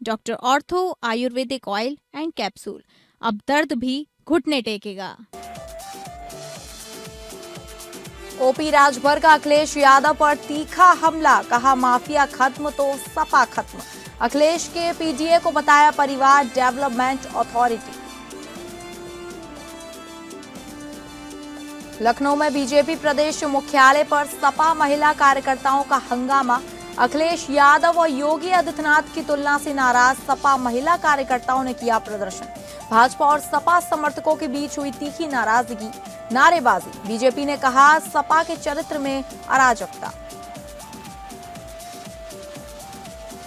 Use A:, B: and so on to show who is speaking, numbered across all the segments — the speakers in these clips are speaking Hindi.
A: Doctor ortho Ayurvedic oil and capsule. अब दर्द भी घुटने टेकेगा।
B: ओपी राजभर का अखिलेश यादव पर तीखा हमला, कहा माफिया खत्म तो सपा खत्म। अखिलेश के पीडीए को बताया परिवार डेवलपमेंट अथॉरिटी। लखनऊ में बीजेपी प्रदेश मुख्यालय पर सपा महिला कार्यकर्ताओं का हंगामा। अखिलेश यादव और योगी आदित्यनाथ की तुलना से नाराज सपा महिला कार्यकर्ताओं ने किया प्रदर्शन। भाजपा और सपा समर्थकों के बीच हुई तीखी नाराजगी, नारेबाजी। बीजेपी ने कहा सपा के चरित्र में अराजकता।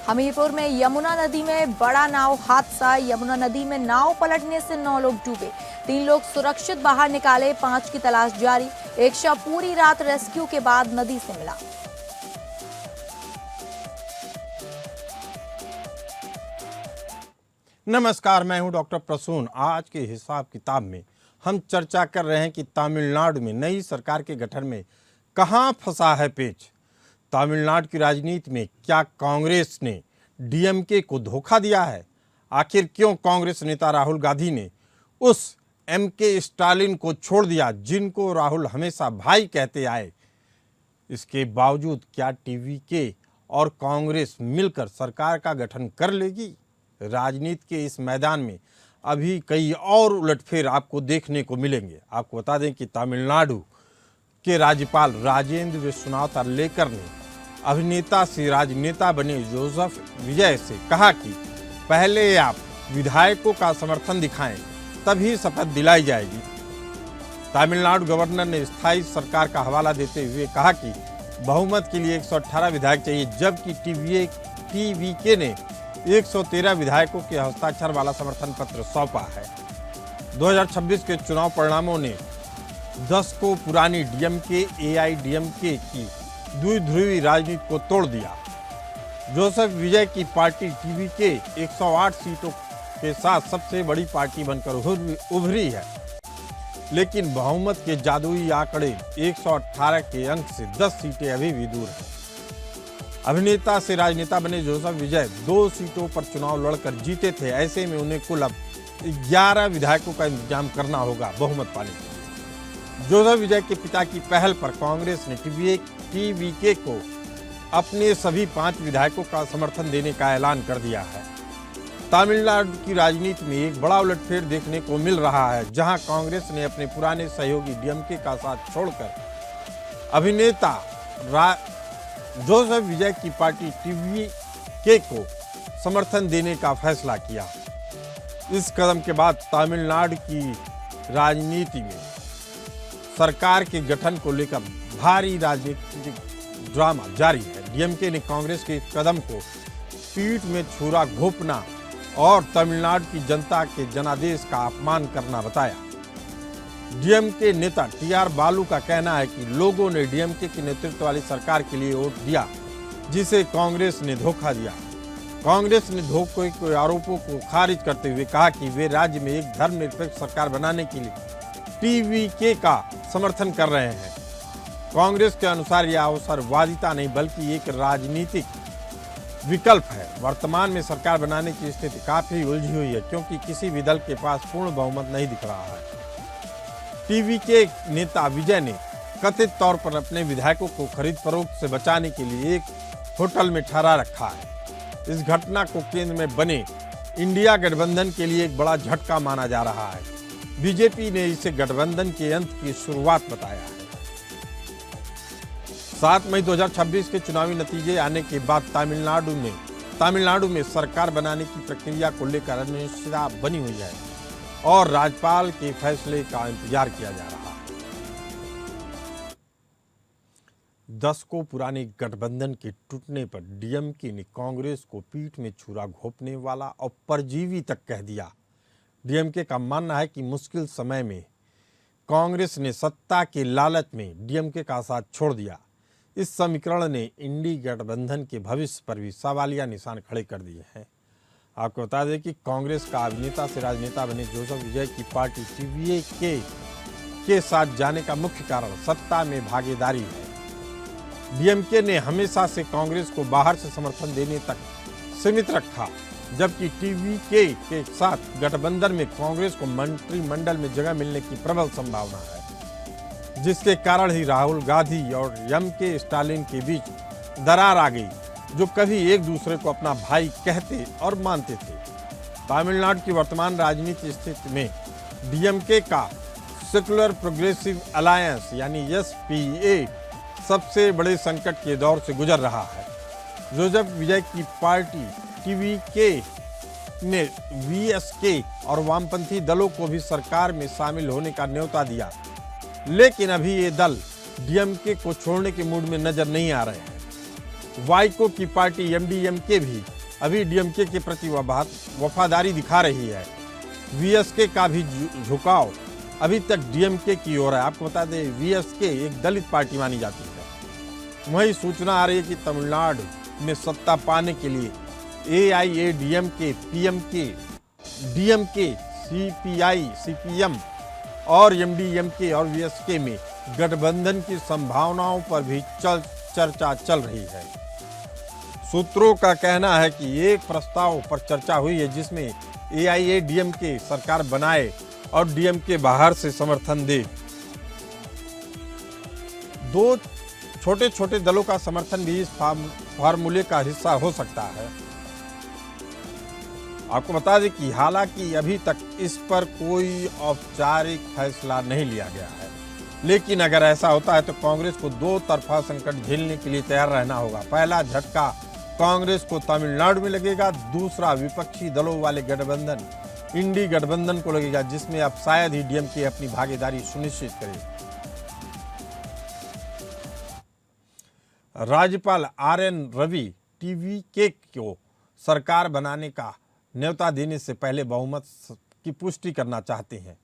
B: हमीरपुर में यमुना नदी में बड़ा नाव हादसा। यमुना नदी में नाव पलटने से 9 लोग डूबे, 3 लोग सुरक्षित बाहर निकाले, 5 की तलाश जारी। एक शव पूरी रात रेस्क्यू के बाद नदी से मिला।
C: नमस्कार, मैं हूं डॉक्टर प्रसून। आज के हिसाब किताब में हम चर्चा कर रहे हैं कि तमिलनाडु में नई सरकार के गठन में कहां फंसा है पेच। तमिलनाडु की राजनीति में क्या कांग्रेस ने डीएमके को धोखा दिया है? आखिर क्यों कांग्रेस नेता राहुल गांधी ने उस एमके स्टालिन को छोड़ दिया जिनको राहुल हमेशा भाई कहते आए? इसके बावजूद क्या टीवीके और कांग्रेस मिलकर सरकार का गठन कर लेगी? राजनीति के इस मैदान में अभी कई और उलटफेर आपको देखने को मिलेंगे। आपको बता दें कि तमिलनाडु के राज्यपाल राजेंद्र विश्वनाथ अर्लेकर ने अभिनेता से राजनेता बने जोसेफ विजय से कहा कि पहले आप विधायकों का समर्थन दिखाएं, तभी शपथ दिलाई जाएगी। तमिलनाडु गवर्नर ने स्थायी सरकार का हवाला देते हुए कहा कि बहुमत के लिए 118 विधायक चाहिए, जबकि टीवीके ने 113 विधायकों के हस्ताक्षर वाला समर्थन पत्र सौंपा है। 2026 के चुनाव परिणामों ने 10 को पुरानी डीएमके एआईडीएमके की द्विध्रुवी राजनीति को तोड़ दिया। जोसेफ विजय की पार्टी टीवीके 108 सीटों के साथ सबसे बड़ी पार्टी बनकर उभरी है, लेकिन बहुमत के जादुई आंकड़े 118 के अंक से 10 सीटें अभी भी दूर हैं। अभिनेता से राजनेता बने जोसेफ विजय 2 सीटों पर चुनाव लड़कर जीते थे। ऐसे में उन्हें कुल अब 11 विधायकों का इंतजाम करना होगा बहुमत पाने के लिए। जोसेफ विजय के पिता की पहल पर कांग्रेस ने टीवीके को अपने सभी 5 विधायकों का समर्थन देने का ऐलान कर दिया है। तमिलनाडु की राजनीति में एक बड़ा उलटफेर देखने को मिल रहा है, जहां कांग्रेस ने अपने पुराने सहयोगी डीएमके का साथ छोड़कर अभिनेता जोसेफ विजय की पार्टी टीवीके को समर्थन देने का फैसला किया। इस कदम के बाद तमिलनाडु की राजनीति में सरकार के गठन को लेकर भारी राजनीतिक ड्रामा जारी है। डीएमके ने कांग्रेस के कदम को पीठ में छुरा घोंपना और तमिलनाडु की जनता के जनादेश का अपमान करना बताया। डीएमके नेता टीआर बालू का कहना है कि लोगों ने डीएमके की नेतृत्व वाली सरकार के लिए वोट दिया, जिसे कांग्रेस ने धोखा दिया। कांग्रेस ने धोखे के आरोपों को खारिज करते हुए कहा कि वे राज्य में एक धर्मनिरपेक्ष सरकार बनाने के लिए टीवीके का समर्थन कर रहे हैं। कांग्रेस के अनुसार यह अवसरवादिता नहीं बल्कि एक राजनीतिक विकल्प है। वर्तमान में सरकार बनाने की स्थिति काफी उलझी हुई है, क्योंकि किसी भी दल के पास पूर्ण बहुमत नहीं दिख रहा है। टीवीके नेता विजय ने कथित तौर पर अपने विधायकों को खरीद फरोख्त से बचाने के लिए एक होटल में ठहरा रखा है। इस घटना को केंद्र में बने इंडिया गठबंधन के लिए एक बड़ा झटका माना जा रहा है। बीजेपी ने इसे गठबंधन के अंत की शुरुआत बताया है। 7 मई 2026 के चुनावी नतीजे आने के बाद तमिलनाडु में सरकार बनाने की प्रक्रिया को लेकर अनिश्चितता बनी हुई है और राज्यपाल के फैसले का इंतजार किया जा रहा है। 10 को पुराने गठबंधन के टूटने पर डीएमके ने कांग्रेस को पीठ में छुरा घोंपने वाला और परजीवी तक कह दिया। डीएमके का मानना है कि मुश्किल समय में कांग्रेस ने सत्ता के लालच में डीएमके का साथ छोड़ दिया। इस समीकरण ने इंडी गठबंधन के भविष्य पर भी सवालिया निशान खड़े कर दिए हैं। आपको बता दें कि कांग्रेस का अभिनेता से राजनेता बने जोसेफ विजय की पार्टी टीवीके के साथ जाने का मुख्य कारण सत्ता में भागीदारी है। डीएमके ने हमेशा से कांग्रेस को बाहर से समर्थन देने तक सीमित रखा जबकि टीवीके के साथ गठबंधन में कांग्रेस को मंत्रिमंडल में जगह मिलने की प्रबल संभावना है, जिसके कारण ही राहुल गांधी और एम.के. स्टालिन के बीच दरार आ गई, जो कभी एक दूसरे को अपना भाई कहते और मानते थे। तमिलनाडु की वर्तमान राजनीतिक स्थिति में डीएमके का सेकुलर प्रोग्रेसिव अलायंस यानी एसपीए सबसे बड़े संकट के दौर से गुजर रहा है। जोसेफ विजय की पार्टी टीवीके ने वीएसके और वामपंथी दलों को भी सरकार में शामिल होने का न्योता दिया, लेकिन अभी ये दल डीएमके को छोड़ने के मूड में नजर नहीं आ रहे हैं। वाइको की पार्टी एमडीएमके भी अभी डीएमके के प्रति वफादारी दिखा रही है। वीएसके का भी झुकाव अभी तक डीएमके की ओर है। आपको बता दें, वीएसके एक दलित पार्टी मानी जाती है। वही सूचना आ रही है कि तमिलनाडु में सत्ता पाने के लिए AIADMK, PMK, DMK, CPI, CPM और एमडीएमके और वीएसके में गठबंधन की संभावनाओं पर भी चर्चा चल रही है। सूत्रों का कहना है कि एक प्रस्ताव पर चर्चा हुई है जिसमें एआईएडीएमके सरकार बनाए और डीएमके बाहर से समर्थन दे। दो छोटे छोटे दलों का समर्थन भी इस फार्मूले का हिस्सा हो सकता है। आपको बता दें कि हालांकि अभी तक इस पर कोई औपचारिक फैसला नहीं लिया गया है, लेकिन अगर ऐसा होता है तो कांग्रेस को दो तरफा संकट झेलने के लिए तैयार रहना होगा। पहला झटका कांग्रेस को तमिलनाडु में लगेगा, दूसरा विपक्षी दलों वाले गठबंधन इंडी गठबंधन को लगेगा, जिसमें अब शायद ही डीएमके अपनी भागीदारी सुनिश्चित करे। राज्यपाल आरएन रवि टीवीके को सरकार बनाने का न्योता देने से पहले बहुमत की पुष्टि करना चाहते हैं।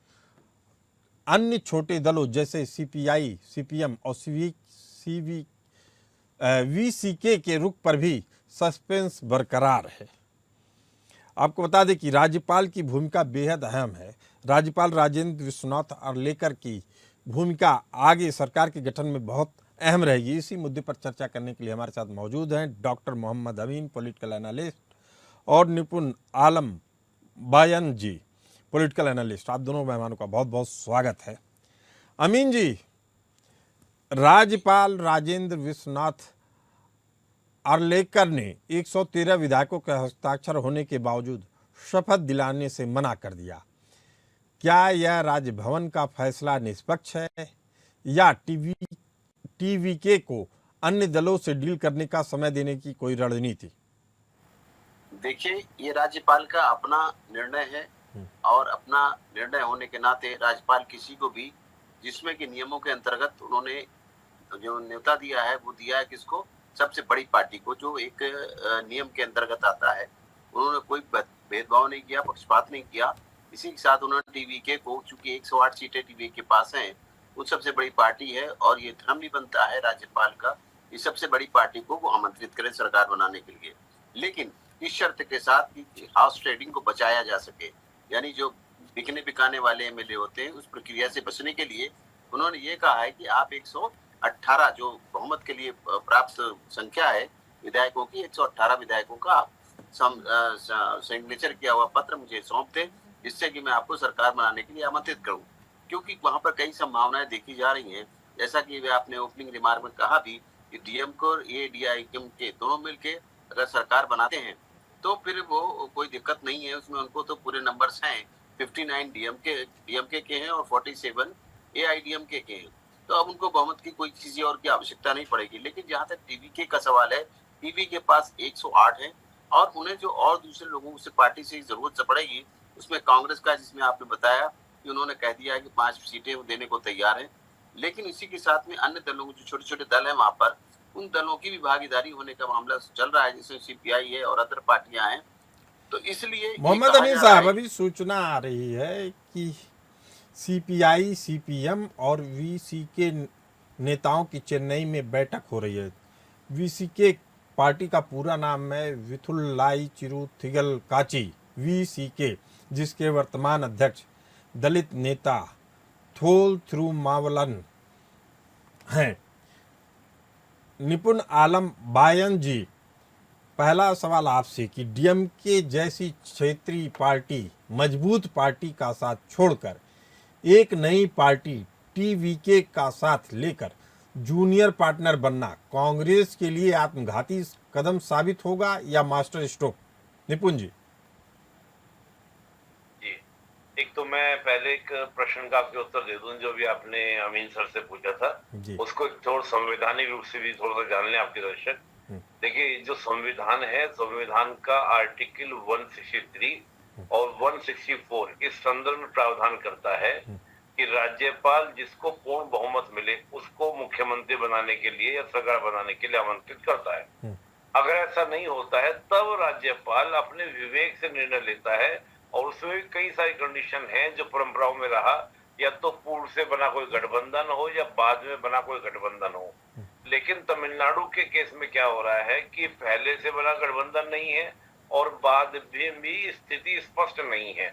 C: अन्य छोटे दलों जैसे सीपीआई, सीपीएम और वीसीके के रुख पर भी सस्पेंस बरकरार है। आपको बता दें कि राज्यपाल की भूमिका बेहद अहम है। राज्यपाल राजेंद्र विश्वनाथ आर्लेकर की भूमिका आगे सरकार के गठन में बहुत अहम रहेगी। इसी मुद्दे पर चर्चा करने के लिए हमारे साथ मौजूद हैं डॉक्टर मोहम्मद अमीन, पॉलिटिकल एनालिस्ट, और निपुण आलम बायन जी, पॉलिटिकल एनालिस्ट। आप दोनों मेहमानों का बहुत बहुत स्वागत है। अमीन जी, राज्यपाल राजेंद्र विश्वनाथ आर्लेकर ने 113 विधायकों के हस्ताक्षर होने के बावजूद शपथ दिलाने से मना कर दिया। क्या यह राजभवन का फैसला निष्पक्ष है या टीवीके को अन्य दलों से डील करने का समय देने की कोई रणनीति?
D: देखिए, ये राज्यपाल का अपना निर्णय है और अपना निर्णय होने के नाते राज्यपाल किसी को भी, जिसमें कि नियमों के अंतर्गत उन्होंने जो न्योता दिया है वो दिया है किसको? सबसे बड़ी पार्टी को, जो एक नियम के अंतर्गत आता है। उन्होंने कोई भेदभाव नहीं किया, पक्षपात नहीं किया। इसी के साथ उन्होंने टीवीके को, चूंकि 108 सीटें टीवीके के पास हैं, वो सबसे बड़ी पार्टी है और ये धर्म भी बनता है राज्यपाल का, इस सबसे बड़ी पार्टी को वो आमंत्रित करें सरकार बनाने के लिए, लेकिन इस शर्त के साथ कि हाउस ट्रेडिंग को बचाया जा सके, यानी जो बिकने बिकाने वाले एमएलए होते हैं उस प्रक्रिया से बचने के लिए उन्होंने ये कहा है कि आप 118 जो बहुमत के लिए प्राप्त संख्या है विधायकों की, 118 विधायकों का सिग्नेचर किया हुआ पत्र मुझे सौंप दें, जिससे कि मैं आपको सरकार बनाने के लिए आमंत्रित करूं। क्योंकि वहां पर कई संभावनाएं देखी जा रही हैं, जैसा कि वे आपने ओपनिंग रिमार्क में कहा भी कि डीएमके और एआईडीएमके दोनों मिलके अगर सरकार बनाते हैं तो फिर वो कोई दिक्कत नहीं है उसमें। उनको तो पूरे नंबर्स हैं, 59 डीएमके के हैं और 47 एआईडीएमके के हैं, तो अब उनको बहुमत की कोई किसी और की आवश्यकता नहीं पड़ेगी। लेकिन जहां तक टीवीके का सवाल है, टीवी के पास 108 है और उन्हें जो और दूसरे लोगों से पार्टी से जरूरत पड़ेगी उसमें कांग्रेस का, जिसमें आपने बताया कि उन्होंने कह दिया है कि 5 सीटें देने को तैयार है, लेकिन इसी के साथ में अन्य दलों जो छोटे छोटे दल हैं वहां पर, उन दलों की भी भागीदारी होने का मामला चल रहा है, जैसे सीपीआई है और अदर पार्टियां हैं। तो इसलिए
C: मोहम्मद अमीन साहब, अभी सूचना आ रही है कि सीपीआई, सीपीएम और वीसीके नेताओं की चेन्नई में बैठक हो रही है। वीसीके पार्टी का पूरा नाम है विथुल्लाई चिरुथिगल काची वीसीके, जिसके वर्तमान अध्यक्ष दलित नेता थोल थिरुमावलन हैं। निपुण आलम बायन जी, पहला सवाल आपसे कि डीएमके जैसी क्षेत्रीय पार्टी, मजबूत पार्टी का साथ छोड़कर एक नई पार्टी टीवीके का साथ लेकर जूनियर पार्टनर बनना कांग्रेस के लिए आत्मघाती कदम साबित होगा या मास्टर स्ट्रोक? निपुण जी।
E: जी, एक तो मैं पहले एक प्रश्न का आपके उत्तर दे दूं जो भी आपने अमीन सर से पूछा था, उसको एक थोड़ा संवैधानिक रूप से भी थोड़ा सा जान लें आपके दर्शक। देखिए, जो संविधान है, संविधान का आर्टिकल 163 और 164 इस संदर्भ में प्रावधान करता है कि राज्यपाल जिसको पूर्ण बहुमत मिले उसको मुख्यमंत्री बनाने के लिए या सरकार बनाने के लिए आमंत्रित करता है। अगर ऐसा नहीं होता है तब राज्यपाल अपने विवेक से निर्णय लेता है, और उसमें भी कई सारी कंडीशन हैं जो परंपराओं में रहा, या तो पूर्व से बना कोई गठबंधन हो या बाद में बना कोई गठबंधन हो। लेकिन तमिलनाडु के केस में क्या हो रहा है कि पहले से बना गठबंधन नहीं है और बाद में भी स्थिति स्पष्ट नहीं है।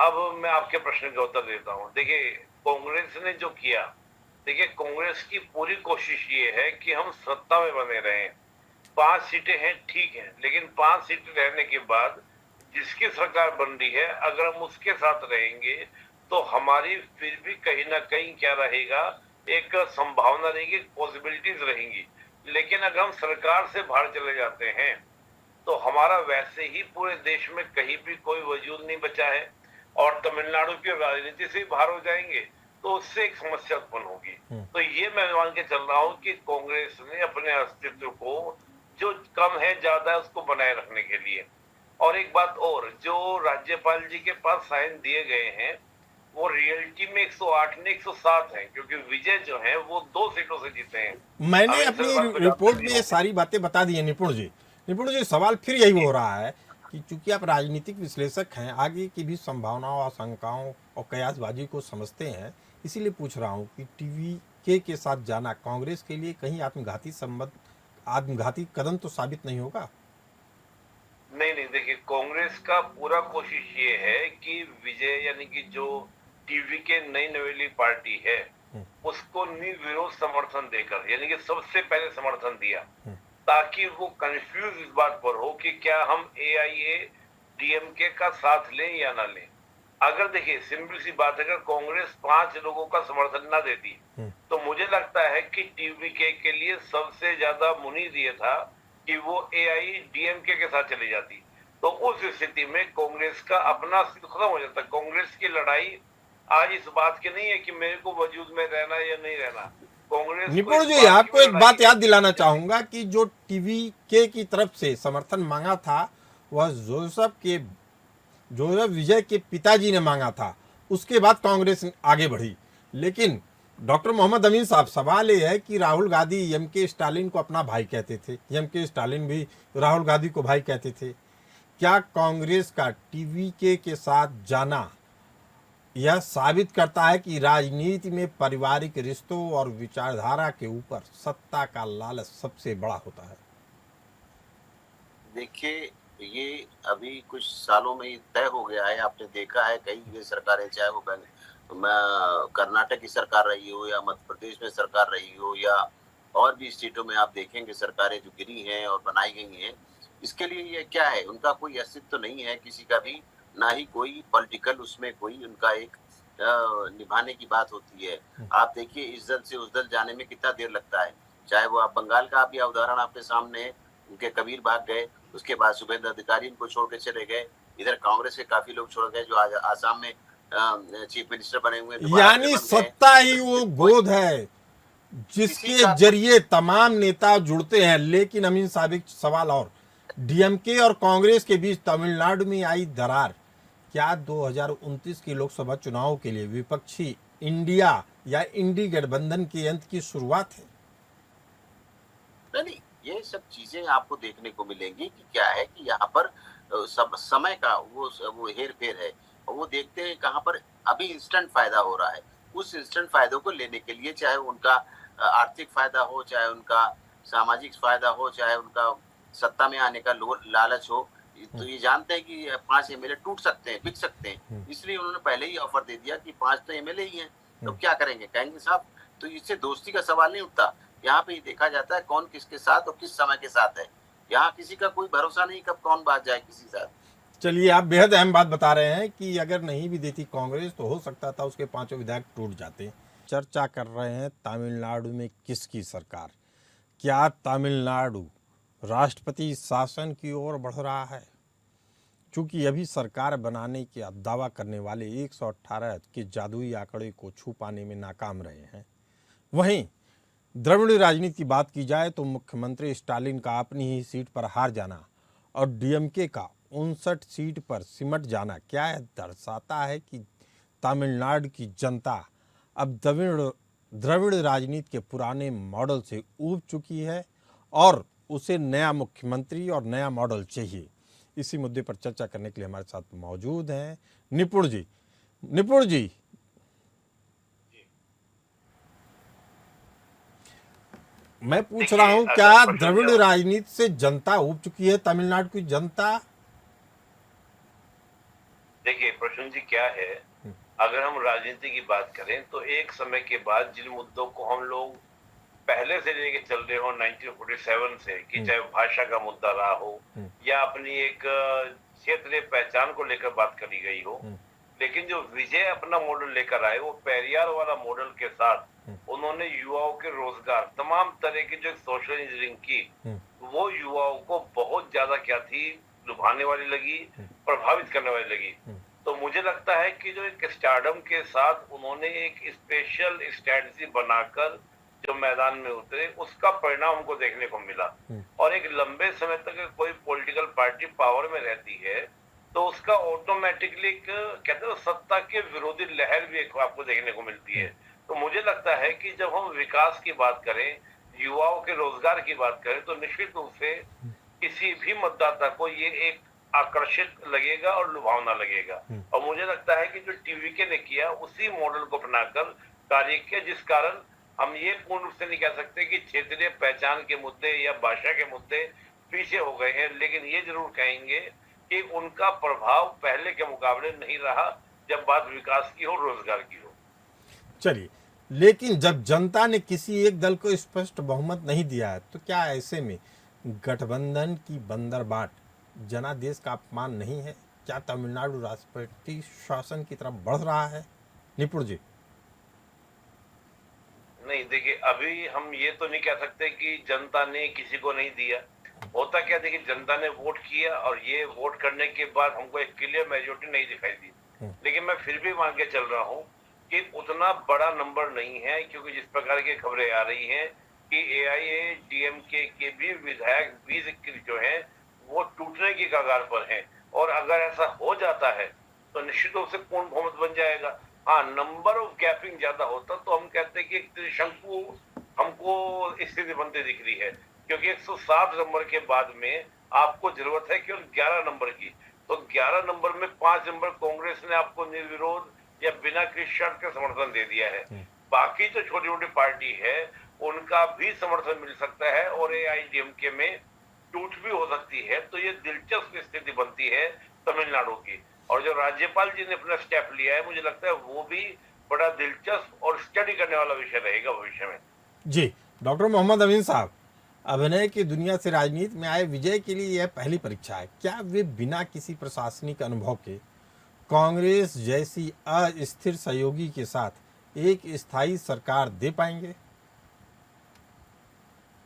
E: अब मैं आपके प्रश्न का उत्तर देता हूँ। देखिए, कांग्रेस ने जो किया, देखिए कांग्रेस की पूरी कोशिश ये है कि हम सत्ता में बने रहें। 5 सीटें हैं, ठीक है, लेकिन 5 सीटें रहने के बाद जिसकी सरकार बन रही है, अगर हम उसके साथ रहेंगे तो हमारी फिर भी कहीं ना कहीं क्या रहेगा, एक संभावना रहेगी, पॉसिबिलिटीज रहेंगी। लेकिन अगर हम सरकार से बाहर चले जाते हैं तो हमारा वैसे ही पूरे देश में कहीं भी कोई वजूद नहीं बचा है, और तमिलनाडु की राजनीति से बाहर हो जाएंगे तो उससे एक समस्या उत्पन्न होगी। तो ये मैं मान के चल रहा हूँ कि कांग्रेस ने अपने अस्तित्व को, जो कम है ज्यादा है, उसको बनाए रखने के लिए। और एक बात और, जो राज्यपाल जी के पास साइन दिए गए हैं वो रियलिटी में 108 ने 107 हैं, क्योंकि विजय जो है वो 2 सीटों से जीते हैं।
C: मैंने अपनी रिपोर्ट में ये सारी बातें बता दी है निपुण जी। निपुण जी, सवाल फिर यही हो रहा है कि चूंकि आप राजनीतिक विश्लेषक हैं, आगे की भी संभावनाओं, आशंकाओं और कयासबाजी को समझते हैं, इसीलिए पूछ रहा हूँ कि टीवीके के साथ जाना कांग्रेस के लिए कहीं आत्मघाती कदम तो साबित नहीं होगा?
E: नहीं, देखिए, कांग्रेस का पूरा कोशिश ये है कि विजय यानी कि जो टीवी के नई नवेली पार्टी है उसको निर्विरोध समर्थन देकर, यानी कि सबसे पहले समर्थन दिया, ताकि वो कंफ्यूज इस बात पर हो कि क्या हम AIADMK का साथ लें या ना लें। अगर देखिए, सिंपल सी बात है, अगर कांग्रेस 5 लोगों का समर्थन ना देती तो मुझे लगता है कि टीवीके के लिए सबसे ज्यादा मुनीर ये था कि वो AIADMK के साथ चली जाती। तो उस स्थिति में कांग्रेस का अपना अस्तित्व खत्म हो जाता। कांग्रेस की लड़ाई आज इस बात की नहीं है कि मेरे को वजूद में रहना या नहीं रहना। कांग्रेस
C: निपुण जी, आपको एक बात याद दिलाना चाहूंगा कि जो टीवीके की तरफ से समर्थन मांगा था वह जोसेफ विजय के पिताजी ने मांगा था, उसके बाद कांग्रेस आगे बढ़ी। लेकिन डॉक्टर मोहम्मद अमीन साहब, सवाल ये है कि राहुल गांधी एम.के. स्टालिन को अपना भाई कहते थे, एम.के. स्टालिन भी राहुल गांधी को भाई कहते थे। क्या कांग्रेस का टीवीके के साथ जाना यह साबित करता है कि राजनीति में पारिवारिक रिश्तों और विचारधारा के ऊपर सत्ता का लालच सबसे बड़ा होता है?
D: देखिए, ये अभी कुछ सालों में ही तय हो गया है। आपने देखा है कई ये सरकारें, चाहे वो कर्नाटक की सरकार रही हो या मध्य प्रदेश में सरकार रही हो या और भी स्टेटों में, आप देखेंगे सरकारें जो गिरी हैं और बनाई गई हैं, इसके लिए ये क्या है, उनका कोई अस्तित्व तो नहीं है किसी का भी, ना ही कोई पॉलिटिकल उसमें कोई उनका एक निभाने की बात होती है। आप देखिए, इस दल से उस दल जाने में कितना देर लगता है। चाहे वो आप बंगाल का भी उदाहरण आपके सामने है, उनके कबीर भाग गए, उसके बाद शुभेंद्र अधिकारी इनको छोड़ के चले गए। इधर कांग्रेस के काफी लोग छोड़ गए जो आज आसाम में चीफ मिनिस्टर बने हुए।
C: यानी सत्ता ही वो गोद है जिसके जरिए तमाम नेता जुड़ते हैं। लेकिन अमीन साहब, एक सवाल और, डीएमके और कांग्रेस के बीच तमिलनाडु में आई दरार क्या 2029 के लोकसभा चुनाव के लिए विपक्षी इंडिया या इंडी गठबंधन के अंत की शुरुआत है?
D: नहीं, ये सब चीजें आपको देखने को मिलेंगी कि क्या है कि यहाँ पर सब समय का वो हेर फेर है, और वो देखते हैं कहाँ पर अभी इंस्टेंट फायदा हो रहा है। उस इंस्टेंट फायदों को लेने के लिए, चाहे उनका आर्थिक फायदा हो, चाहे उनका सामाजिक फायदा हो, चाहे उनका सत्ता में आने का लालच हो, तो ये जानते हैं कि 5 एमएलए टूट सकते हैं, बिक सकते हैं, इसलिए उन्होंने पहले ही ऑफर दे दिया कि 5 तो एमएलए ही हैं, तो क्या करेंगे, कहेंगे साहब। तो इससे दोस्ती का सवाल नहीं उठता। यहाँ पे देखा जाता है कौन किसके साथ और किस समय के साथ है। यहाँ किसी का कोई भरोसा नहीं कब कौन बात जाए किसी साथ।
C: चलिए, आप बेहद अहम बात बता रहे हैं कि अगर नहीं भी देती कांग्रेस तो हो सकता था उसके 5 विधायक टूट जाते। चर्चा कर रहे हैं तमिलनाडु में किसकी सरकार। क्या तमिलनाडु राष्ट्रपति शासन की ओर बढ़ रहा है? चूंकि अभी सरकार बनाने के दावा करने वाले 118 के जादुई आंकड़े को छू पाने में नाकाम रहे हैं। वहीं द्रविड़ राजनीति की बात की जाए तो मुख्यमंत्री स्टालिन का अपनी ही सीट पर हार जाना और डीएमके का 59 सीट पर सिमट जाना क्या दर्शाता है कि तमिलनाडु की जनता अब द्रविड़ राजनीति के पुराने मॉडल से ऊब चुकी है और उसे नया मुख्यमंत्री और नया मॉडल चाहिए। इसी मुद्दे पर चर्चा करने के लिए हमारे साथ मौजूद हैं निपुण जी। निपुण जी, मैं पूछ रहा हूं क्या द्रविड़ राजनीति से जनता ऊब चुकी है, तमिलनाडु की जनता?
E: देखिए प्रश्न जी क्या है, अगर हम राजनीति की बात करें तो एक समय के बाद जिन मुद्दों को हम लोग पहले से लेके चल रहे हो 1947 से, कि चाहे भाषा का मुद्दा रहा हो या अपनी एक क्षेत्रीय पहचान को लेकर बात करी गई हो, लेकिन जो विजय अपना मॉडल लेकर आए वो पेरियार वाला मॉडल के साथ उन्होंने युवाओं के रोजगार, तमाम तरह की जो सोशल इंजीनियरिंग की, वो युवाओं को बहुत ज्यादा क्या थी, लुभाने वाली लगी, प्रभावित करने वाली लगी। तो मुझे लगता है कि जो एक स्टारडम के साथ उन्होंने एक स्पेशल स्ट्रेटजी बनाकर जो मैदान में उतरे, उसका परिणाम हमको देखने को मिला। और एक लंबे समय तक कोई पॉलिटिकल पार्टी पावर में रहती है तो उसका ऑटोमेटिकली कहते हैं सत्ता के विरोधी लहर भी एक आपको देखने को मिलती है। तो मुझे लगता है कि जब हम विकास की बात करें, युवाओं के रोजगार की बात करें, तो निश्चित रूप से किसी भी मतदाता को ये एक आकर्षित लगेगा और लुभावना लगेगा। और मुझे लगता है कि जो टीवीके ने किया उसी मॉडल को अपनाकर कार्य किया, जिस कारण हम ये पूर्ण रूप से नहीं कह सकते कि क्षेत्रीय पहचान के मुद्दे या भाषा के मुद्दे पीछे हो गए हैं, लेकिन ये जरूर कहेंगे कि उनका प्रभाव पहले के मुकाबले नहीं रहा जब बात विकास की हो, रोजगार की हो।
C: चलिए, लेकिन जब जनता ने किसी एक दल को स्पष्ट बहुमत नहीं दिया है तो क्या ऐसे में गठबंधन की बंदरबाट जनादेश का अपमान नहीं है? क्या तमिलनाडु राष्ट्रपति शासन की तरफ बढ़ रहा है? निपुण जी।
E: नहीं, देखिए अभी हम ये तो नहीं कह सकते कि जनता ने किसी को नहीं दिया। होता क्या, देखिए जनता ने वोट किया और ये वोट करने के बाद हमको एक क्लियर मेजोरिटी नहीं दिखाई दी, लेकिन मैं फिर भी मान के चल रहा हूँ कि उतना बड़ा नंबर नहीं है, क्योंकि जिस प्रकार की खबरें आ रही हैं कि एआईएडीएमके के भी विधायक 20-21 जो हैं वो टूटने की कगार पर हैं। और अगर ऐसा हो जाता है तो निश्चित रूप से पूर्ण बहुमत बन जाएगा। हाँ, नंबर ऑफ गैपिंग ज्यादा होता तो हम कहते हैं कि एक त्रिशंकु हमको स्थिति बनती दिख रही है, क्योंकि 107 नंबर के बाद में आपको जरूरत है केवल 11 नंबर की। तो 11 नंबर में 5 नंबर कांग्रेस ने आपको निर्विरोध या बिना किसी शर्त के समर्थन दे दिया है। बाकी जो छोटी छोटी पार्टी है उनका भी समर्थन मिल सकता है और एआईएडीएमके में टूट भी हो सकती है। तो ये दिलचस्प स्थिति बनती है तमिलनाडु की। और जो राज्यपाल जी ने अपना स्टेप लिया है, मुझे लगता है वो भी बड़ा दिलचस्प और स्टडी करने वाला विषय रहेगा भविष्य में।
C: जी, डॉक्टर मोहम्मद अमीन साहब, अभिनय की दुनिया से राजनीति में आए विजय के लिए यह पहली परीक्षा है। क्या वे बिना किसी प्रशासनिक अनुभव के कांग्रेस जैसी अस्थिर सहयोगी के साथ एक स्थायी सरकार दे पाएंगे?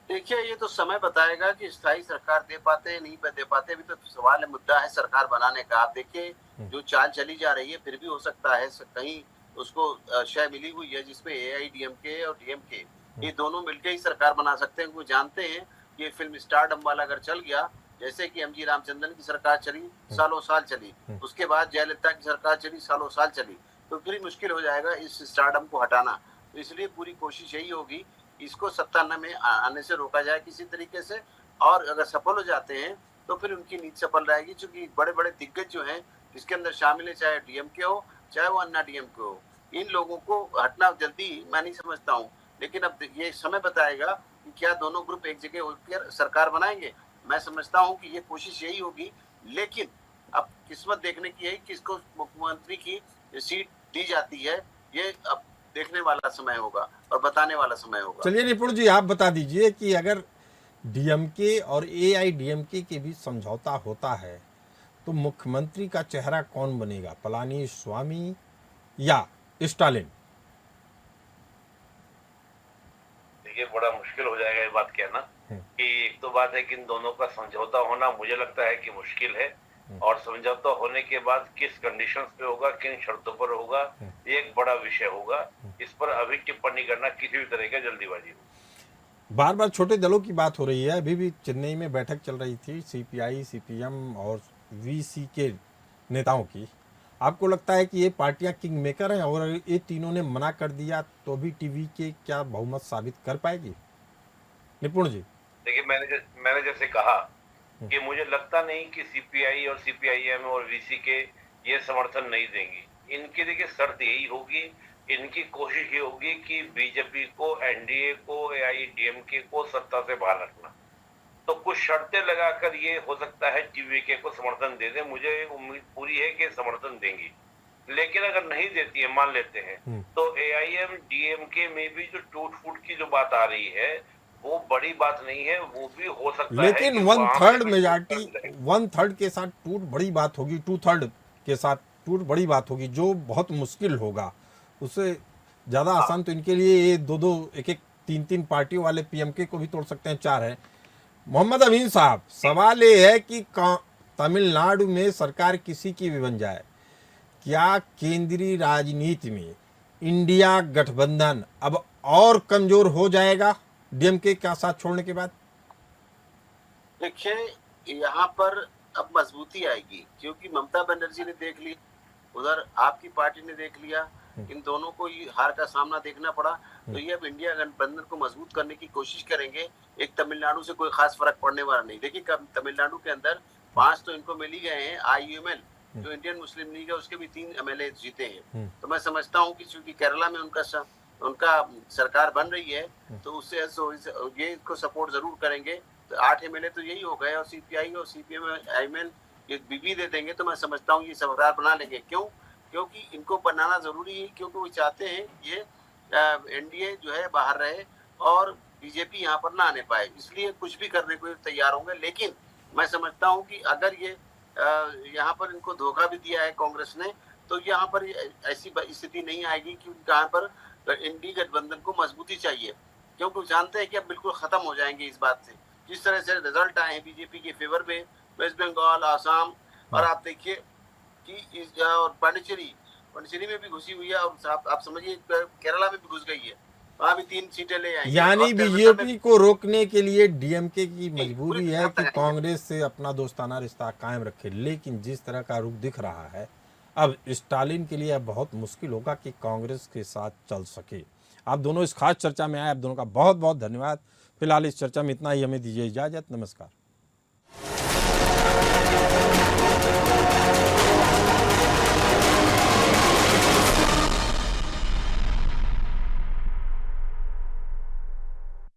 D: देखिए, ये तो समय बताएगा कि स्थायी सरकार दे पाते हैं नहीं दे पाते। अभी तो सवाल है, मुद्दा है सरकार बनाने का। आप देखिए जो चाल चली जा रही है, फिर भी हो सकता है कहीं उसको शय मिली हुई है जिसपे एआईडीएमके और डीएमके ये दोनों मिलकर ही सरकार बना सकते हैं। वो जानते हैं कि फिल्म स्टारडम वाला अगर चल गया, जैसे कि एमजी रामचंद्रन की सरकार चली, सालों साल चली, उसके बाद जयललिता की सरकार चली, सालों साल चली, तो फिर मुश्किल हो जाएगा इस स्टारडम को हटाना। तो इसलिए पूरी कोशिश यही होगी इसको सत्ता में आने से रोका जाए किसी तरीके से। और अगर सफल हो जाते हैं तो फिर उनकी नीति सफल रहेगी, क्योंकि बड़े बड़े दिग्गज जो हैं इसके अंदर शामिल है, चाहे डीएमके हो चाहे वो अन्ना डीएमके हो, इन लोगों को हटना जल्दी मैं नहीं समझता हूँ। लेकिन अब ये समय बताएगा कि क्या दोनों ग्रुप एक जगह होकर सरकार बनाएंगे। मैं समझता हूँ कि ये कोशिश यही होगी, लेकिन अब किस्मत देखने की है किसको मुख्यमंत्री की सीट दी जाती है, ये अब देखने वाला समय होगा और बताने वाला समय होगा।
C: चलिए निपुण जी, आप बता दीजिए कि अगर डीएमके और एआईडीएमके के बीच समझौता होता है तो मुख्यमंत्री का चेहरा कौन बनेगा, पलानीस्वामी या स्टालिन?
E: देखिए बड़ा मुश्किल हो जाएगा ये बात कहना कि एक तो बात है कि इन दोनों का समझौता होना मुझे लगता है कि मुश्किल है, और समझौता होने के बाद किस कंडीशंस पे होगा, किन शर्तों पर होगा, ये एक बड़ा विषय होगा। इस पर अभी टिप्पणी करना किसी भी तरह का जल्दीबाजी हो।
C: बार बार छोटे दलों की बात हो रही है। अभी भी चेन्नई में बैठक चल रही थी सीपीआई, सीपीएम और वीसी के नेताओं की। आपको लगता है कि ये पार्टियां किंग मेकर हैं और ये तीनों ने मना कर दिया तो भी टीवी के क्या बहुमत साबित कर पाएगी? निपुण जी,
E: देखिए मैंने जैसे कहा कि मुझे लगता नहीं कि सीपीआई और सीपीआईएम और वीसी के ये समर्थन नहीं देंगी। इनकी देखिए शर्त यही होगी, इनकी कोशिश ये होगी कि बीजेपी को, एनडीए को, एआईडीएमके को सत्ता से बाहर रखना। तो कुछ शर्तें लगाकर ये हो सकता है टीवीके को समर्थन दे दें। मुझे उम्मीद पूरी है कि समर्थन देंगी, लेकिन अगर नहीं देती है, मान लेते हैं, तो एआईएम डीएमके में भी जो टूट फूट की जो बात आ रही है वो बड़ी बात नहीं है, वो भी हो सकता है।
C: लेकिन 1/3 मेजॉरिटी, 1/3 के साथ टूट बड़ी बात होगी, 2/3 के साथ टूट बड़ी बात होगी, जो बहुत मुश्किल होगा। उससे ज्यादा आसान तो इनके लिए ये 2-2, 1-1, 3-3 पार्टियों वाले पीएमके को भी तोड़ सकते हैं, 4 है। मोहम्मद अमीन साहब, सवाल ये है कि तमिलनाडु में सरकार किसी की भी बन जाए, क्या केंद्रीय राजनीति में इंडिया गठबंधन अब और कमजोर हो जाएगा डीएमके का साथ छोड़ने के बाद?
D: देखिए यहाँ पर अब मजबूती आएगी, क्योंकि ममता बनर्जी ने देख ली, उधर आपकी पार्टी ने देख लिया, इन दोनों को हार का सामना देखना पड़ा। तो ये अब इंडिया गठबंधन को मजबूत करने की कोशिश करेंगे। एक तमिलनाडु से कोई खास फर्क पड़ने वाला नहीं। देखिए तमिलनाडु के अंदर 5 तो इनको मिल ही गए हैं। IUML जो इंडियन मुस्लिम लीग है उसके भी 3 MLA जीते हैं। तो मैं समझता हूँ कि चूंकि केरला में उनका सरकार बन रही है तो उससे ये इसको सपोर्ट जरूर करेंगे। तो 8 MLA तो यही हो गए, और सीपीआई और सीपीएम IML ये बीबी दे देंगे। तो मैं समझता हूँ ये सरकार बना लेंगे। क्यों? क्योंकि इनको बनाना जरूरी है, क्योंकि वो चाहते हैं ये एनडीए जो है बाहर रहे और बीजेपी यहाँ पर ना आने पाए, इसलिए कुछ भी करने को तैयार होंगे। लेकिन मैं समझता हूँ कि अगर ये यहाँ पर इनको धोखा भी दिया है कांग्रेस ने, तो यहाँ पर ऐसी स्थिति नहीं आएगी कि यहाँ पर इंडी गठबंधन को मजबूती चाहिए, क्योंकि वो जानते हैं कि अब बिल्कुल खत्म हो जाएंगे इस बात से। जिस तरह से रिजल्ट आए हैं बीजेपी के फेवर में वेस्ट बंगाल, आसाम, और आप देखिए कि और पांडिचेरी में भी घुसी हुई है, और आप समझिए केरला में भी घुस गई है, वहाँ भी 3 सीटें ले आई।
C: यानी बीजेपी को रोकने के लिए डीएमके की मजबूरी है कि कांग्रेस से अपना दोस्ताना रिश्ता कायम रखे। लेकिन जिस तरह का रुख दिख रहा है, अब स्टालिन के लिए अब बहुत मुश्किल होगा कि कांग्रेस के साथ चल सके। आप दोनों इस खास चर्चा में आए, आप दोनों का बहुत बहुत धन्यवाद। फिलहाल इस चर्चा में इतना ही, हमें दीजिए इजाजत। नमस्कार।